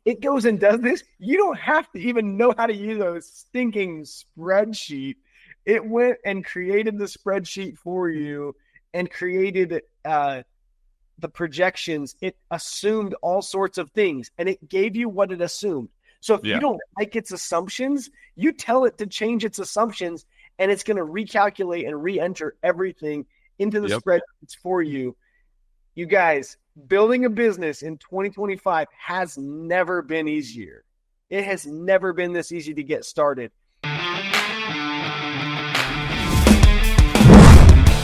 It goes and does this. You don't have to even know how to use a stinking spreadsheet. It went and created the spreadsheet for you and created the projections. It assumed all sorts of things, and it gave you what it assumed. So if you Yeah. don't like its assumptions, you tell it to change its assumptions, and it's going to recalculate and re-enter everything into the Yep. spreadsheets for you. You guys, building a business in 2025 has never been easier. It has never been this easy to get started.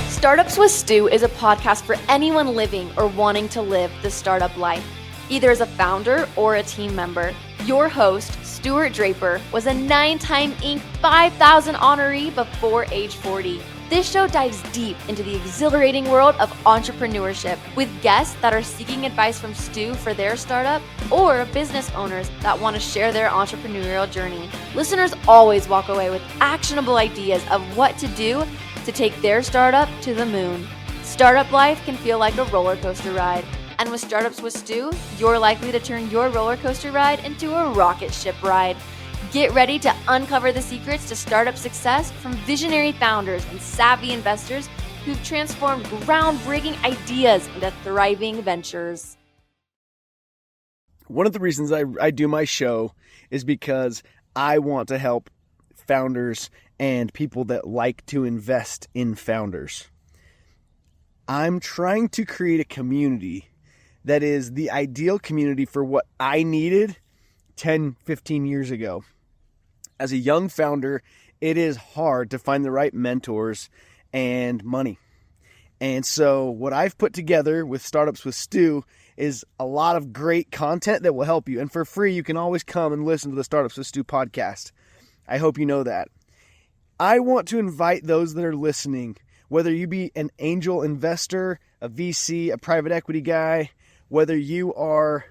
Startups with Stu is a podcast for anyone living or wanting to live the startup life, either as a founder or a team member. Your host, Stuart Draper, was a 9-time Inc. 5000 honoree before age 40. This show dives deep into the exhilarating world of entrepreneurship with guests that are seeking advice from Stu for their startup or business owners that want to share their entrepreneurial journey. Listeners always walk away with actionable ideas of what to do to take their startup to the moon. Startup life can feel like a roller coaster ride. And with Startups with Stu, you're likely to turn your roller coaster ride into a rocket ship ride. Get ready to uncover the secrets to startup success from visionary founders and savvy investors who've transformed groundbreaking ideas into thriving ventures. One of the reasons I do my show is because I want to help founders and people that like to invest in founders. I'm trying to create a community that is the ideal community for what I needed 10, 15 years ago. As a young founder, it is hard to find the right mentors and money. And so what I've put together with Startups with Stu is a lot of great content that will help you. And for free, you can always come and listen to the Startups with Stu podcast. I hope you know that. I want to invite those that are listening, whether you be an angel investor, a VC, a private equity guy, whether you are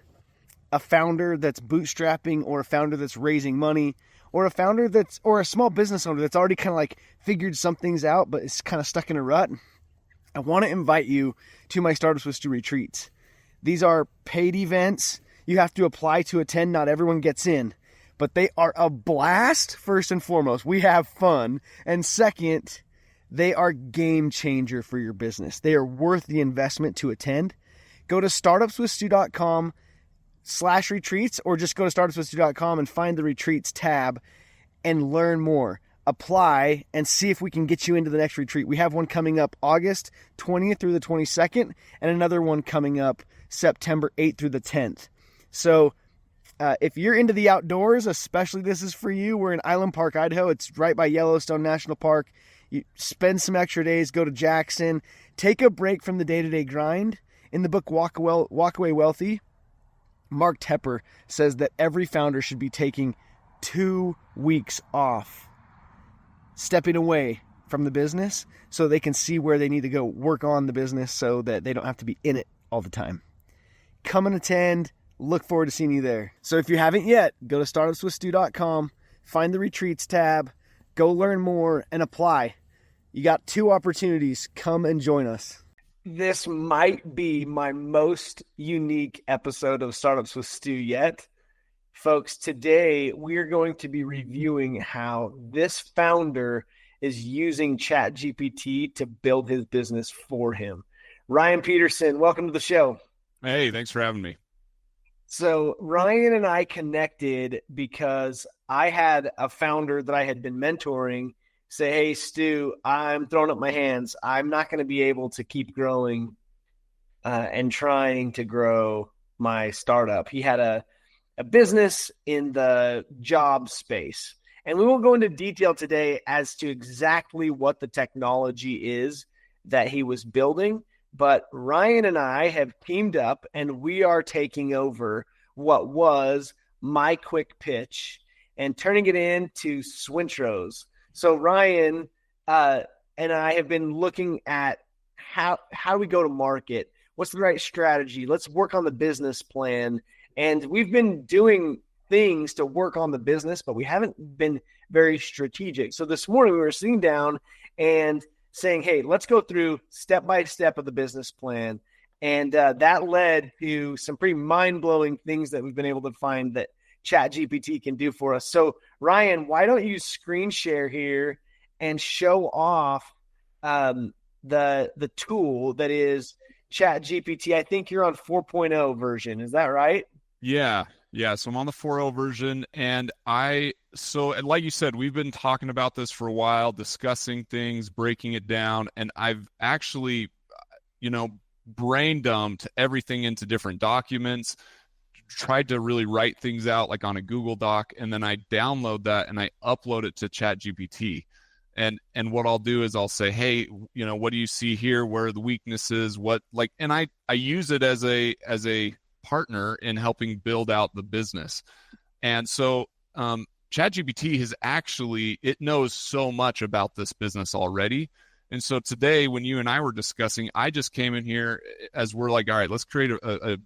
a founder that's bootstrapping or a founder that's raising money, or a founder or a small business owner that's already kind of like figured some things out, but is kind of stuck in a rut. I want to invite you to my Startups with Stu retreats. These are paid events. You have to apply to attend. Not everyone gets in, but they are a blast. First and foremost, we have fun. And second, they are game changer for your business. They are worth the investment to attend. Go to startupswithstu.com/retreats, or just go to startupswithstu.com and find the retreats tab and learn more. Apply and see if we can get you into the next retreat. We have one coming up August 20th through the 22nd, and another one coming up September 8th through the 10th. So if you're into the outdoors, especially this is for you. We're in Island Park, Idaho. It's right by Yellowstone National Park. You spend some extra days, go to Jackson, take a break from the day-to-day grind. In the book Walk Away Wealthy, Mark Tepper says that every founder should be taking 2 weeks off, stepping away from the business so they can see where they need to go work on the business so that they don't have to be in it all the time. Come and attend. Look forward to seeing you there. So if you haven't yet, go to startupswithstu.com, find the retreats tab, go learn more, and apply. You got 2 opportunities. Come and join us. This might be my most unique episode of Startups with Stu yet. Folks, today we're going to be reviewing how this founder is using ChatGPT to build his business for him. Ryan Petersen, welcome to the show. Hey, thanks for having me. So Ryan and I connected because I had a founder that I had been mentoring say, hey, Stu, I'm throwing up my hands. I'm not going to be able to keep growing and trying to grow my startup. He had a business in the job space. And we won't go into detail today as to exactly what the technology is that he was building. But Ryan and I have teamed up, and we are taking over what was my quick pitch and turning it into Swintros. So Ryan and I have been looking at how do we go to market? What's the right strategy? Let's work on the business plan. And we've been doing things to work on the business, but we haven't been very strategic. So this morning we were sitting down and saying, hey, let's go through step by step of the business plan And that led to some pretty mind-blowing things that we've been able to find that ChatGPT can do for us. So, Ryan, why don't you screen share here and show off the tool that is ChatGPT? I think you're on 4.0 version. Is that right? Yeah. So I'm on the 4.0 version, and like you said, we've been talking about this for a while, discussing things, breaking it down, and I've actually, brain dumped everything into different documents, tried to really write things out like on a Google Doc, and then I download that and I upload it to ChatGPT. And what I'll do is I'll say, hey, what do you see here? Where are the weaknesses? And I use it as a partner in helping build out the business. And so ChatGPT it knows so much about this business already. And so today, when you and I were discussing, I just came in here as we're like, all right, let's create a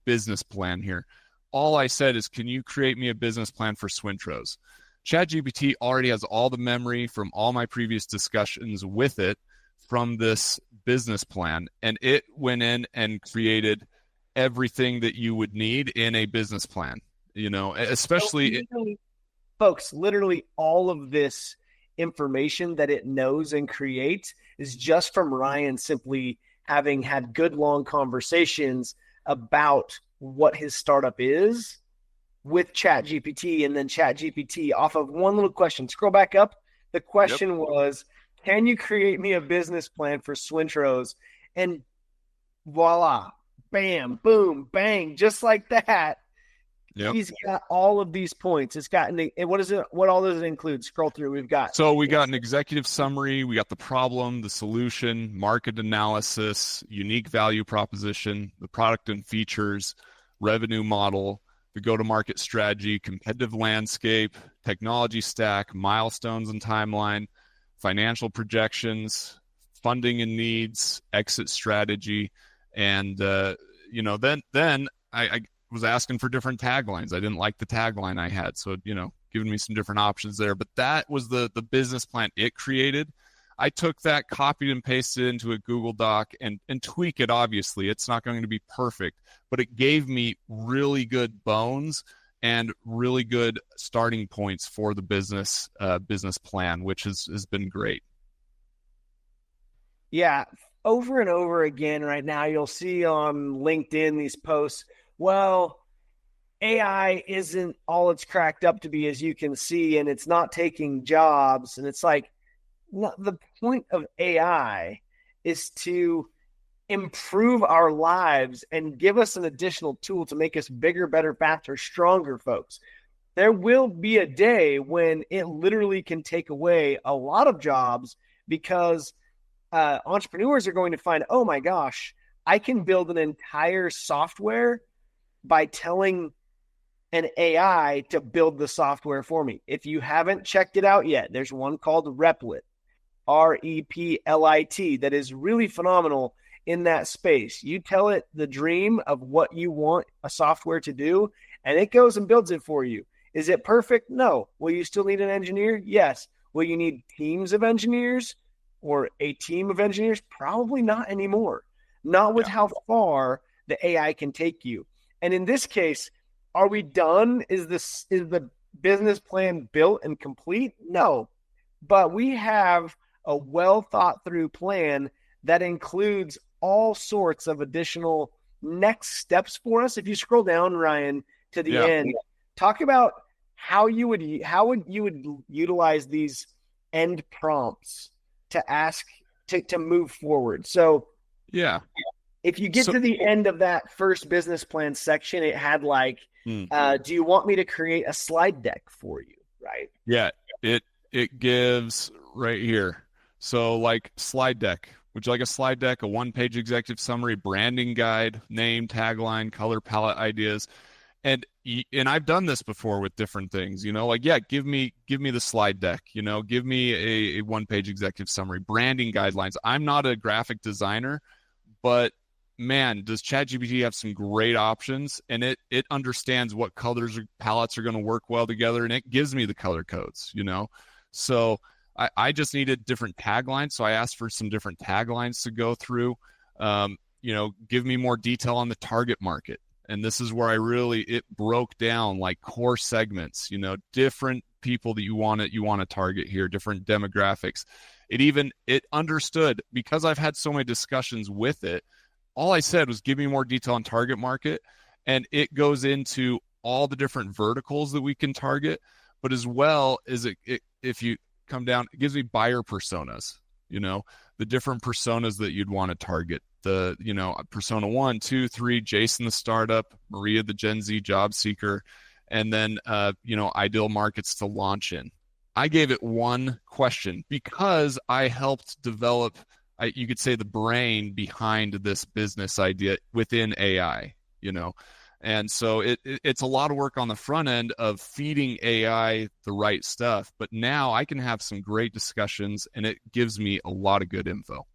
business plan here. All I said is, can you create me a business plan for Swintros? ChatGPT already has all the memory from all my previous discussions with it from this business plan. And it went in and created everything that you would need in a business plan, especially folks, literally all of this information that it knows and creates is just from Ryan simply having had good long conversations about what his startup is with ChatGPT, and then ChatGPT off of one little question. Scroll back up. The question was, can you create me a business plan for Swintros? And voila, bam, boom, bang, just like that. Yep. He's got all of these points. It's got what is it? What all does it include? Scroll through. We got an executive summary. We got the problem, the solution, market analysis, unique value proposition, the product and features, revenue model, the go-to-market strategy, competitive landscape, technology stack, milestones and timeline, financial projections, funding and needs, exit strategy, and then I was asking for different taglines. I didn't like the tagline I had, so giving me some different options there. But that was the business plan it created. I took that, copied and pasted it into a Google Doc and tweak it. Obviously, it's not going to be perfect, but it gave me really good bones and really good starting points for the business plan, which has been great. Yeah, over and over again right now, you'll see on LinkedIn these posts, well, AI isn't all it's cracked up to be, as you can see, and it's not taking jobs. And it's like, no, the point of AI is to improve our lives and give us an additional tool to make us bigger, better, faster, stronger, folks. There will be a day when it literally can take away a lot of jobs because entrepreneurs are going to find, oh my gosh, I can build an entire software by telling an AI to build the software for me. If you haven't checked it out yet, there's one called Replit, Replit, that is really phenomenal in that space. You tell it the dream of what you want a software to do, and it goes and builds it for you. Is it perfect? No. Will you still need an engineer? Yes. Will you need teams of engineers or a team of engineers? Probably not anymore. Not with how far the AI can take you. And in this case, are we done? Is the business plan built and complete? No. But we have a well thought through plan that includes all sorts of additional next steps for us. If you scroll down, Ryan, to the end, talk about how you would utilize these end prompts to ask to move forward. So if you get to the end of that first business plan section, it had like, do you want me to create a slide deck for you? Right. Yeah. It gives right here. So like slide deck, would you like a slide deck, a 1-page executive summary, branding guide, name, tagline, color palette ideas. And I've done this before with different things, give me the slide deck, give me a 1-page executive summary, branding guidelines. I'm not a graphic designer, but man, does ChatGPT have some great options, and it understands what colors or palettes are going to work well together, and it gives me the color codes, So I just needed different taglines, so I asked for some different taglines to go through. give me more detail on the target market. And this is where it broke down like core segments, different people that you want to target here, different demographics. It understood, because I've had so many discussions with it. All I said was give me more detail on target market. And it goes into all the different verticals that we can target, but as well as if you come down, it gives me buyer personas, the different personas that you'd want to target. Persona 1, 2, 3, Jason the startup, Maria the Gen Z job seeker, and then ideal markets to launch in. I gave it one question because I helped develop, you could say, the brain behind this business idea within AI, And so it's a lot of work on the front end of feeding AI the right stuff. But now I can have some great discussions, and it gives me a lot of good info.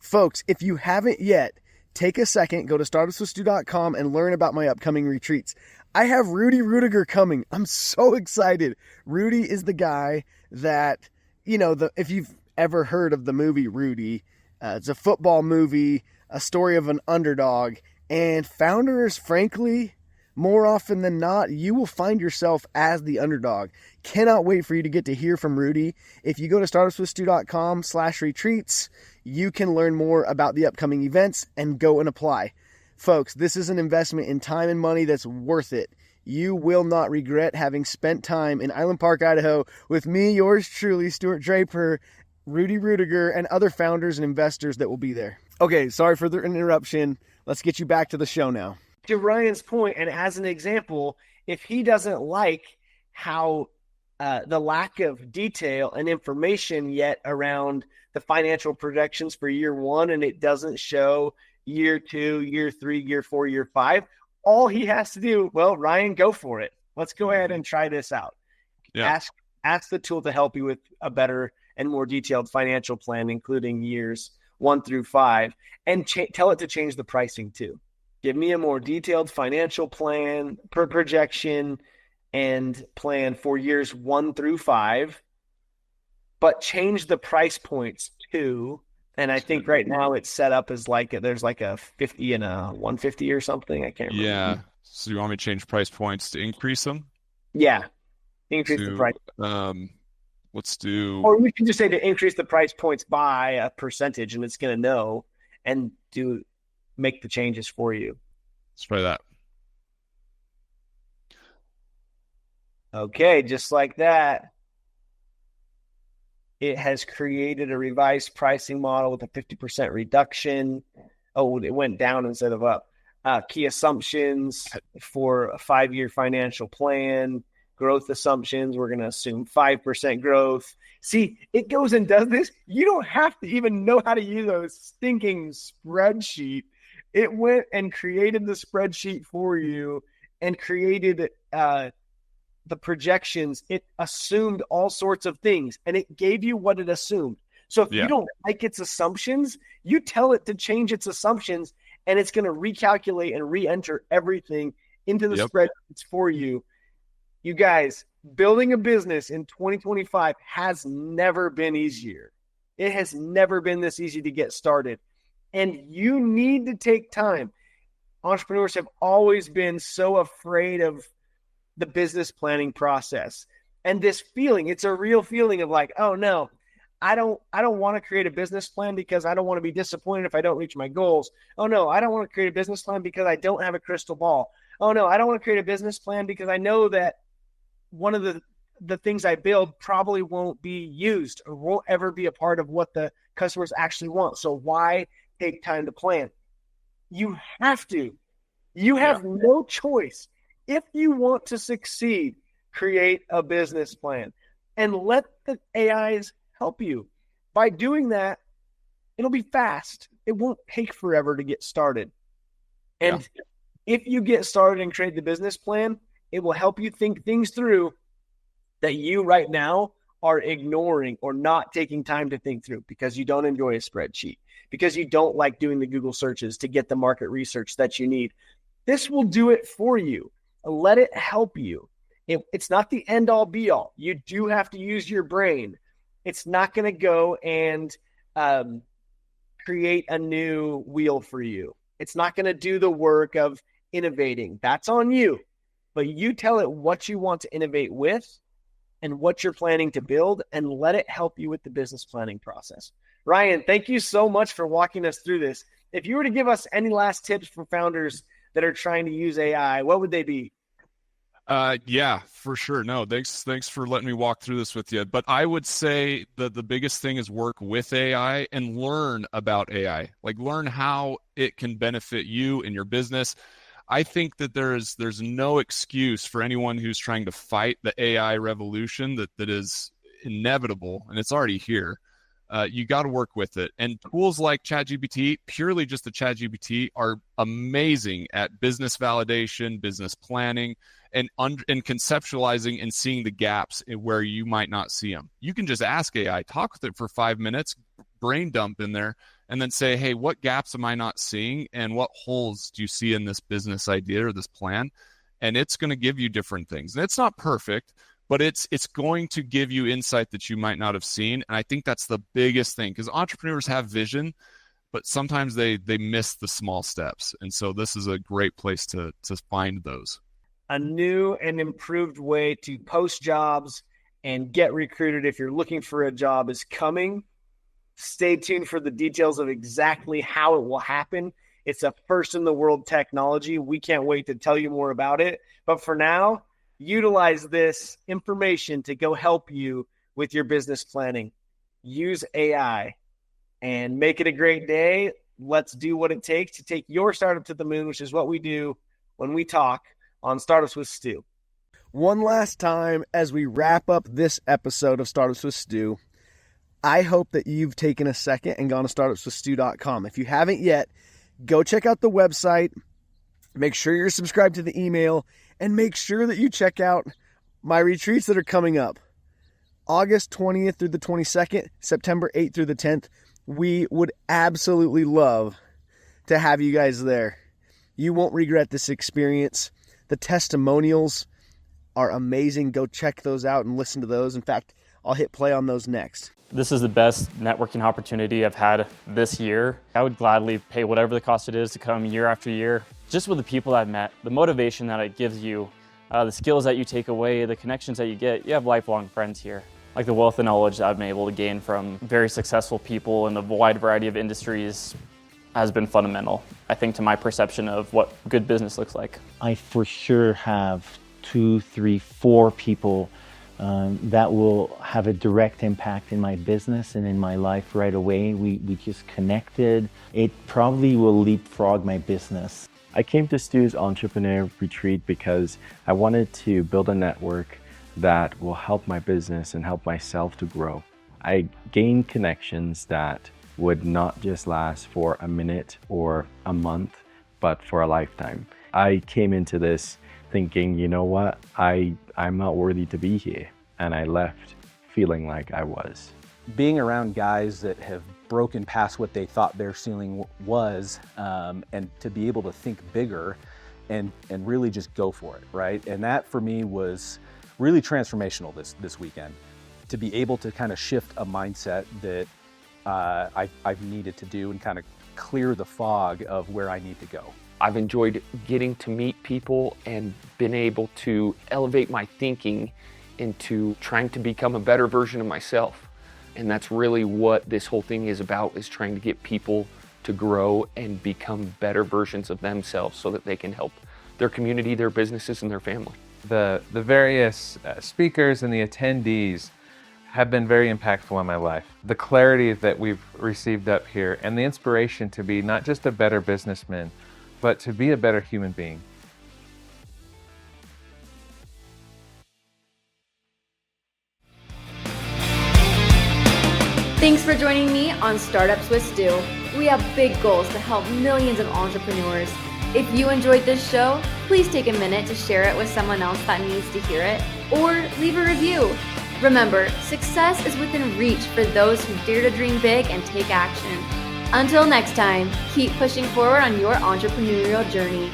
Folks, if you haven't yet, take a second, go to startupswithstu.com and learn about my upcoming retreats. I have Rudy Rudiger coming. I'm so excited. Rudy is the guy that, if you've ever heard of the movie Rudy, it's a football movie, a story of an underdog. And founders, frankly, more often than not, you will find yourself as the underdog. Cannot wait for you to get to hear from Rudy. If you go to startupswithstu.com/retreats, you can learn more about the upcoming events and go and apply. Folks, this is an investment in time and money that's worth it. You will not regret having spent time in Island Park, Idaho with me, yours truly, Stuart Draper, Rudy Rudiger, and other founders and investors that will be there. Okay, sorry for the interruption. Let's get you back to the show now. To Ryan's point, and as an example, if he doesn't like how the lack of detail and information yet around the financial projections for year one, and it doesn't show year 2, year 3, year 4, year 5, all he has to do, Ryan, go for it. Let's go ahead and try this out. Yeah. Ask the tool to help you with a better and more detailed financial plan, including years 1 through 5, and tell it to change the pricing too. Give me a more detailed financial plan, per projection, and plan for years 1 through 5, but change the price points too. And I think right now it's set up as there's like a 50 and a 150 or something. I can't remember. Yeah. So you want me to change price points to increase them? Yeah. Increase the price. Let's do. Or we can just say to increase the price points by a percentage, and it's going to know and make the changes for you. Let's try that. Okay, just like that. It has created a revised pricing model with a 50% reduction. Oh, it went down instead of up. Key assumptions for a 5-year financial plan. Growth assumptions, we're going to assume 5% growth. See, it goes and does this. You don't have to even know how to use a stinking spreadsheet. It went and created the spreadsheet for you and created the projections. It assumed all sorts of things, and it gave you what it assumed. So if you don't like its assumptions, you tell it to change its assumptions, and it's going to recalculate and re-enter everything into the spreadsheets for you. You guys, building a business in 2025 has never been easier. It has never been this easy to get started. And you need to take time. Entrepreneurs have always been so afraid of the business planning process. And this feeling, it's a real feeling of like, oh no, I don't want to create a business plan because I don't want to be disappointed if I don't reach my goals. Oh no, I don't want to create a business plan because I don't have a crystal ball. Oh no, I don't want to create a business plan because I know that one of the things I build probably won't be used or won't ever be a part of what the customers actually want. So why take time to plan? You have to. You have no choice. If you want to succeed, create a business plan and let the AIs help you. By doing that, it'll be fast. It won't take forever to get started. And if you get started and create the business plan, it will help you think things through that you right now are ignoring or not taking time to think through because you don't enjoy a spreadsheet, because you don't like doing the Google searches to get the market research that you need. This will do it for you. Let it help you. It's not the end all be all. You do have to use your brain. It's not going to go and create a new wheel for you. It's not going to do the work of innovating. That's on you. But you tell it what you want to innovate with and what you're planning to build, and let it help you with the business planning process. Ryan, thank you so much for walking us through this. If you were to give us any last tips for founders that are trying to use AI, what would they be? Yeah, for sure. No, thanks for letting me walk through this with you. But I would say that the biggest thing is work with AI and learn about AI. Like, learn how it can benefit you and your business. I think that there's no excuse for anyone who's trying to fight the AI revolution that is inevitable, and it's already here. You got to work with it. And tools like ChatGPT, purely just the ChatGPT, are amazing at business validation, business planning, and conceptualizing and seeing the gaps where you might not see them. You can just ask AI, talk with it for 5 minutes, brain dump in there, and then say, hey, what gaps am I not seeing? And what holes do you see in this business idea or this plan? And it's going to give you different things. And it's not perfect, but it's going to give you insight that you might not have seen. And I think that's the biggest thing, because entrepreneurs have vision, but sometimes they miss the small steps. And so this is a great place to find those. A new and improved way to post jobs and get recruited if you're looking for a job is coming. Stay tuned for the details of exactly how it will happen. It's a first in the world technology. We can't wait to tell you more about it. But for now, utilize this information to go help you with your business planning. Use AI and make it a great day. Let's do what it takes to take your startup to the moon, which is what we do when we talk on Startups with Stu. One last time as we wrap up this episode of Startups with Stu, I hope that you've taken a second and gone to startupswithstu.com. If you haven't yet, go check out the website, make sure you're subscribed to the email, and make sure that you check out my retreats that are coming up. August 20th through the 22nd, September 8th through the 10th. We would absolutely love to have you guys there. You won't regret this experience. The testimonials are amazing. Go check those out and listen to those. In fact, I'll hit play on those next. This is the best networking opportunity I've had this year. I would gladly pay whatever the cost it is to come year after year. Just with the people I've met, the motivation that it gives you, the skills that you take away, the connections that you get, you have lifelong friends here. Like the wealth of knowledge that I've been able to gain from very successful people in a wide variety of industries has been fundamental, I think, to my perception of what good business looks like. I for sure have 2, 3, 4 people that will have a direct impact in my business and in my life right away. We just connected. It probably will leapfrog my business. I came to Stu's Entrepreneur Retreat because I wanted to build a network that will help my business and help myself to grow. I gained connections that would not just last for a minute or a month, but for a lifetime. I came into this thinking, you know what, I'm not worthy to be here. And I left feeling like I was. Being around guys that have broken past what they thought their ceiling was, and to be able to think bigger and really just go for it, right? And that for me was really transformational this weekend. To be able to kind of shift a mindset that I've needed to do and kind of clear the fog of where I need to go. I've enjoyed getting to meet people and been able to elevate my thinking into trying to become a better version of myself. And that's really what this whole thing is about, is trying to get people to grow and become better versions of themselves so that they can help their community, their businesses, and their family. The various speakers and the attendees have been very impactful in my life. The clarity that we've received up here and the inspiration to be not just a better businessman, but to be a better human being. Thanks for joining me on Startups with Stu. We have big goals to help millions of entrepreneurs. If you enjoyed this show, please take a minute to share it with someone else that needs to hear it, or leave a review. Remember, success is within reach for those who dare to dream big and take action. Until next time, keep pushing forward on your entrepreneurial journey.